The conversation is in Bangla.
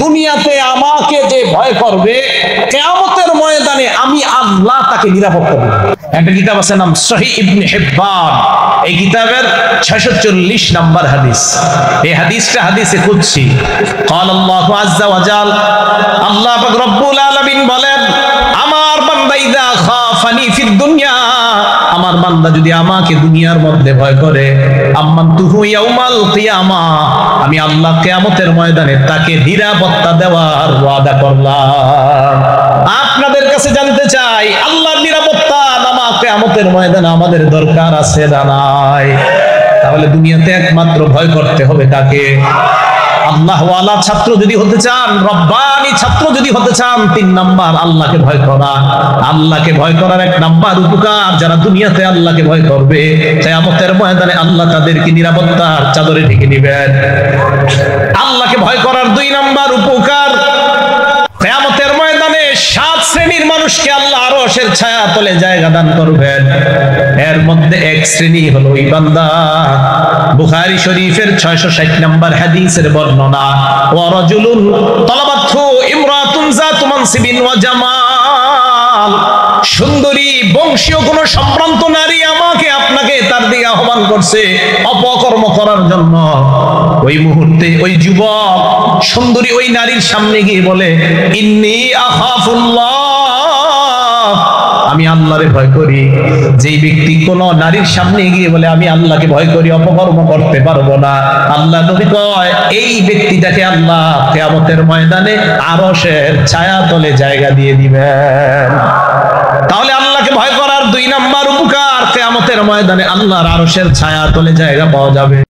দুনিয়াতে আমাকে যে ভয় করবে, কিয়ামতের ময়দানে আমি আল্লাহ তাকে নিরাপত্তা দেব। একটা কিতাব আছে নাম সহিহ ইবনে হিব্বান, এই কিতাবের 640 নম্বর হাদিস। এই হাদিসটা হাদিসে কুদসি। قال الله عز وجل, আল্লাহ পাক রব্বুল আলামিন বলেন, আমার বান্দা ইযা খাফানি ফিদ দুনিয়া, আমার বান্দা যদি আমাকে দুনিয়ার মধ্যে ভয় করে, আম্মানতুহু ইয়াউমাল কিয়ামা, আমি আল্লাহ কিয়ামতের ময়দানে তাকে নিরাপত্তা দেওয়ার ওয়াদা করলাম। আপনাদের কাছে জানতে চাই, আল্লাহর নিরাপত্তা নামা কিয়ামতের ময়দানে আমাদের দরকার আছে না নাই? তাহলে দুনিয়াতে একমাত্র ভয় করতে হবে কাকে? আল্লাহ ওয়ালা ছাত্র যদি হতে চান, রব্বানি ছাত্র যদি হতে চান, 3 নাম্বার আল্লাহকে ভয় করা। আল্লাহকে ভয় করার 1 নাম্বার উপকার, যারা দুনিয়াতে আল্লাহকে ভয় করবে, কিয়ামতের ময়দানে আল্লাহ তাদেরকে নিরাপত্তার চাদরে ঢেকে দিবেন। আল্লাহকে ভয় করার 2 নাম্বার উপকার, কিয়ামতের ময়দানে 7 শ্রেণীর মানুষকে আল্লাহ আরশের ছায়া তলে জায়গা দান করবেন। এর মধ্যে 1 শ্রেণী হলো ওই বান্দা, বুখারী শরীফের 660 নম্বর হাদিসের বর্ণনা, ওয়া রাজুলুন তালাবাতহু ইমরাতুন যাতু মানসিবিন ওয়া জামাল, সুন্দরী বংশীয় কোন সম্ভ্রান্ত নারী আমাকে আপনাকে তার দিকে আহ্বান করছে অপকর্ম করার জন্য। ওই মুহূর্তে ওই যুবক সুন্দরী ওই নারীর সামনে গিয়ে বলে, ইন্নী আখাফুল্লাহ, আমি আল্লাহরে ভয় করি। যেই ব্যক্তি কোন নারীর সামনে গিয়ে বলে আমি আল্লাহকে ভয় করি, অপকর্ম করতে পারবো না, আল্লাহ নবী কয় এই ব্যক্তিটাকে আল্লাহ কিয়ামতের ময়দানে আরশের ছায়া তলে জায়গা দিয়ে দিবেন। তাহলে আল্লাহকে ভয় করার 2 নাম্বার উপকার, কিয়ামতের ময়দানে আল্লাহর আরশের ছায়া তলে জায়গা পাওয়া যাবে।